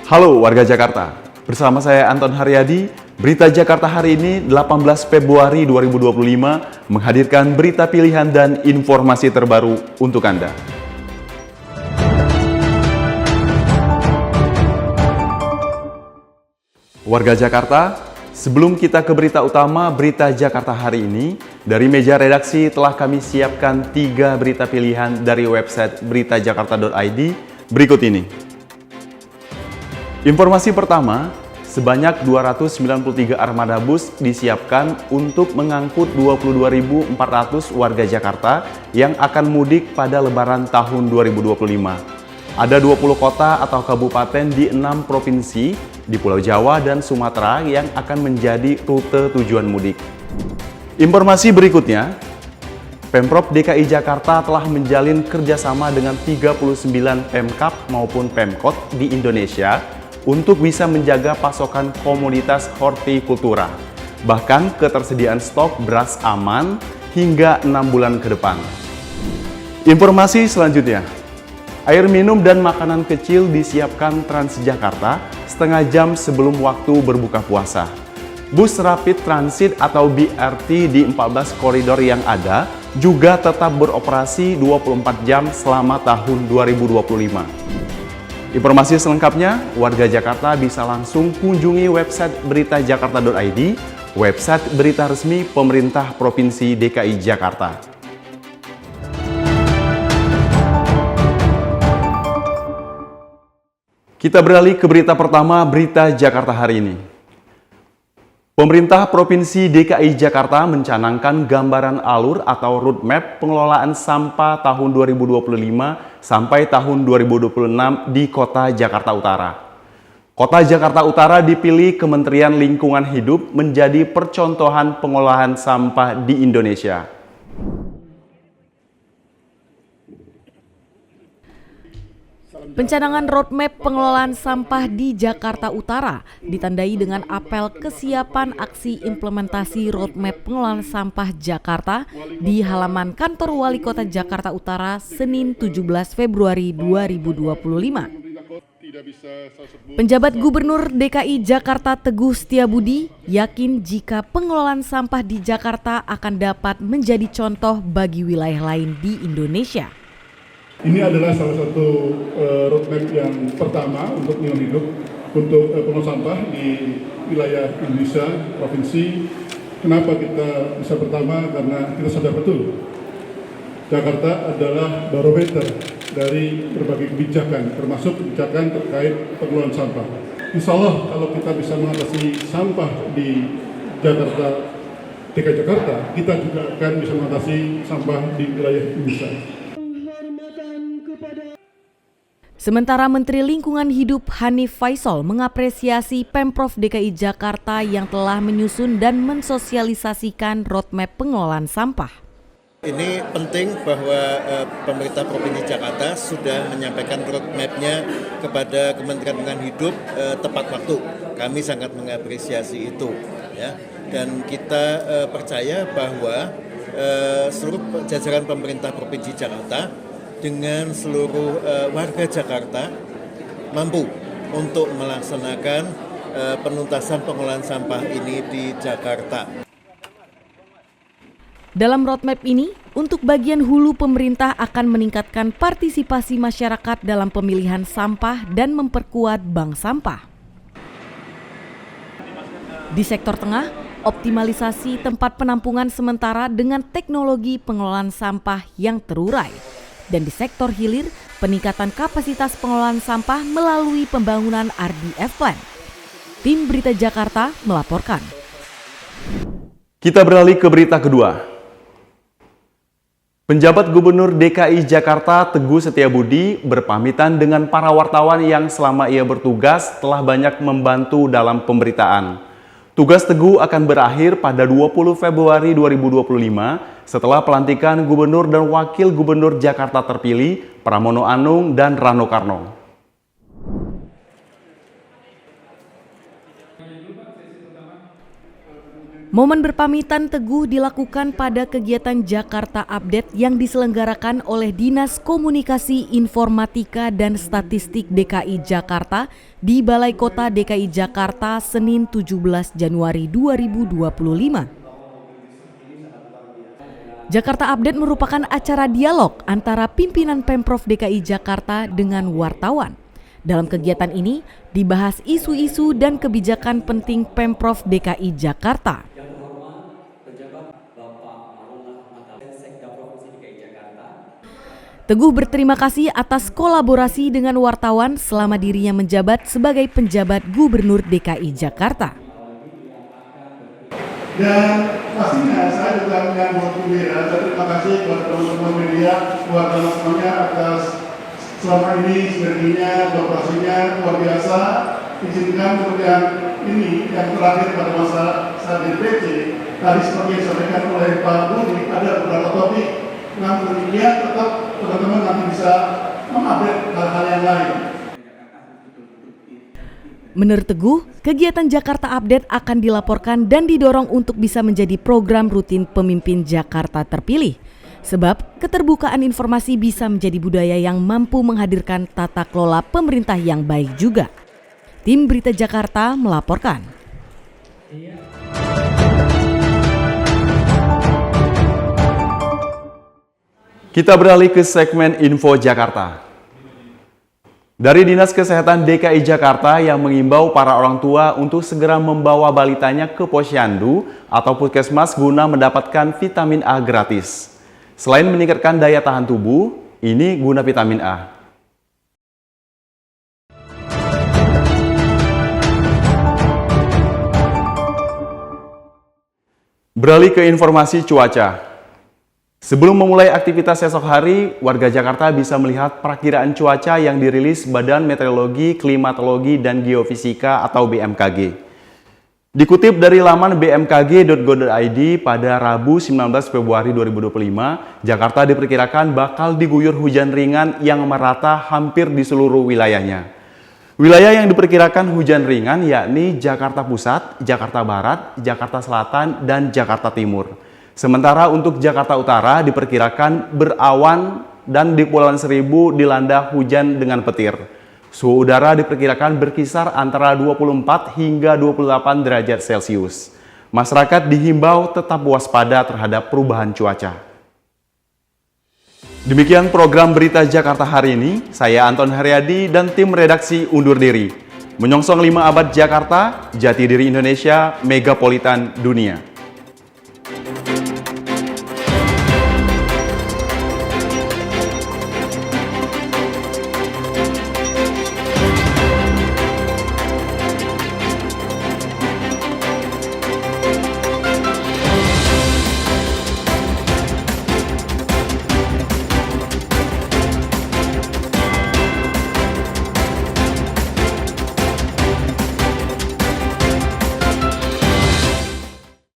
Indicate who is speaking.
Speaker 1: Halo warga Jakarta, bersama saya Anton Haryadi, Berita Jakarta hari ini 18 Februari 2025 menghadirkan berita pilihan dan informasi terbaru untuk Anda. Warga Jakarta, sebelum kita ke berita utama Berita Jakarta hari ini, dari meja redaksi telah kami siapkan 3 berita pilihan dari website beritajakarta.id berikut ini. Informasi pertama, sebanyak 293 armada bus disiapkan untuk mengangkut 22.400 warga Jakarta yang akan mudik pada Lebaran tahun 2025. Ada 20 kota atau kabupaten di 6 provinsi di Pulau Jawa dan Sumatera yang akan menjadi rute tujuan mudik. Informasi berikutnya, Pemprov DKI Jakarta telah menjalin kerjasama dengan 39 Pemkab maupun Pemkot di Indonesia untuk bisa menjaga pasokan komoditas hortikultura, bahkan ketersediaan stok beras aman hingga 6 bulan ke depan. Informasi selanjutnya, air minum dan makanan kecil disiapkan Transjakarta setengah jam sebelum waktu berbuka puasa. Bus Rapid Transit atau BRT di 14 koridor yang ada juga tetap beroperasi 24 jam selama tahun 2025. Informasi selengkapnya, warga Jakarta bisa langsung kunjungi website beritajakarta.id, website berita resmi pemerintah Provinsi DKI Jakarta. Kita beralih ke berita pertama, Berita Jakarta hari ini. Pemerintah Provinsi DKI Jakarta mencanangkan gambaran alur atau roadmap pengelolaan sampah tahun 2025 sampai tahun 2026 di Kota Jakarta Utara. Kota Jakarta Utara dipilih Kementerian Lingkungan Hidup menjadi percontohan pengolahan sampah di Indonesia.
Speaker 2: Pencanangan roadmap pengelolaan sampah di Jakarta Utara ditandai dengan apel kesiapan aksi implementasi roadmap pengelolaan sampah Jakarta di halaman kantor Wali Kota Jakarta Utara Senin 17 Februari 2025. Penjabat Gubernur DKI Jakarta Teguh Setiabudi yakin jika pengelolaan sampah di Jakarta akan dapat menjadi contoh bagi wilayah lain di Indonesia.
Speaker 3: Ini adalah salah satu roadmap yang pertama untuk lingkungan hidup untuk pengelolaan sampah di wilayah Indonesia, provinsi. Kenapa kita bisa pertama? Karena kita sadar betul Jakarta adalah barometer dari berbagai kebijakan, termasuk kebijakan terkait pengelolaan sampah. Insya Allah kalau kita bisa mengatasi sampah di Jakarta, DKI Jakarta, kita juga akan bisa mengatasi sampah di wilayah Indonesia.
Speaker 2: Sementara Menteri Lingkungan Hidup Hanif Faisal mengapresiasi Pemprov DKI Jakarta yang telah menyusun dan mensosialisasikan roadmap pengelolaan sampah.
Speaker 4: Ini penting bahwa pemerintah Provinsi Jakarta sudah menyampaikan roadmap-nya kepada Kementerian Lingkungan Hidup tepat waktu. Kami sangat mengapresiasi itu, ya. Dan kita percaya bahwa seluruh jajaran pemerintah Provinsi Jakarta dengan seluruh warga Jakarta mampu untuk melaksanakan penuntasan pengelolaan sampah ini di Jakarta.
Speaker 2: Dalam roadmap ini, untuk bagian hulu pemerintah akan meningkatkan partisipasi masyarakat dalam pemilihan sampah dan memperkuat bank sampah. Di sektor tengah, optimalisasi tempat penampungan sementara dengan teknologi pengelolaan sampah yang terurai. Dan di sektor hilir, peningkatan kapasitas pengelolaan sampah melalui pembangunan RDF Plan. Tim Berita Jakarta melaporkan.
Speaker 1: Kita beralih ke berita kedua. Penjabat Gubernur DKI Jakarta Teguh Setiabudi berpamitan dengan para wartawan yang selama ia bertugas telah banyak membantu dalam pemberitaan. Tugas Teguh akan berakhir pada 20 Februari 2025 setelah pelantikan Gubernur dan Wakil Gubernur Jakarta terpilih Pramono Anung dan Rano Karno.
Speaker 2: Momen berpamitan Teguh dilakukan pada kegiatan Jakarta Update yang diselenggarakan oleh Dinas Komunikasi Informatika dan Statistik DKI Jakarta di Balai Kota DKI Jakarta Senin 17 Januari 2025. Jakarta Update merupakan acara dialog antara pimpinan Pemprov DKI Jakarta dengan wartawan. Dalam kegiatan ini dibahas isu-isu dan kebijakan penting Pemprov DKI Jakarta. Teguh berterima kasih atas kolaborasi dengan wartawan selama dirinya menjabat sebagai penjabat Gubernur DKI Jakarta.
Speaker 3: Dan pastinya saya juga menyambut gembira. Saya terima kasih kepada teman-teman media, wartawan semuanya atas selama ini sinerginya, kolaborasinya luar biasa. Izinkan untuk yang ini yang terakhir pada masa saat DPC tadi seperti yang disampaikan oleh Pak Budi, ada beberapa topik. Namun demikian tetap teman-teman nanti bisa mengupdate hal-hal yang lain.
Speaker 2: Menurut Teguh, kegiatan Jakarta Update akan dilaporkan dan didorong untuk bisa menjadi program rutin pemimpin Jakarta terpilih. Sebab keterbukaan informasi bisa menjadi budaya yang mampu menghadirkan tata kelola pemerintah yang baik juga. Tim Berita Jakarta melaporkan.
Speaker 1: Kita beralih ke segmen Info Jakarta. Dari Dinas Kesehatan DKI Jakarta yang mengimbau para orang tua untuk segera membawa balitanya ke posyandu atau puskesmas guna mendapatkan vitamin A gratis. Selain meningkatkan daya tahan tubuh, ini guna vitamin A. Beralih ke informasi cuaca. Sebelum memulai aktivitas esok hari, warga Jakarta bisa melihat perakiraan cuaca yang dirilis Badan Meteorologi, Klimatologi, dan Geofisika atau BMKG. Dikutip dari laman bmkg.go.id pada Rabu 19 Februari 2025, Jakarta diperkirakan bakal diguyur hujan ringan yang merata hampir di seluruh wilayahnya. Wilayah yang diperkirakan hujan ringan yakni Jakarta Pusat, Jakarta Barat, Jakarta Selatan, dan Jakarta Timur. Sementara untuk Jakarta Utara diperkirakan berawan dan di Kepulauan Seribu dilanda hujan dengan petir. Suhu udara diperkirakan berkisar antara 24 hingga 28 derajat Celcius. Masyarakat dihimbau tetap waspada terhadap perubahan cuaca. Demikian program Berita Jakarta hari ini. Saya Anton Haryadi dan tim redaksi undur diri. Menyongsong 5 abad Jakarta, jati diri Indonesia, megapolitan dunia.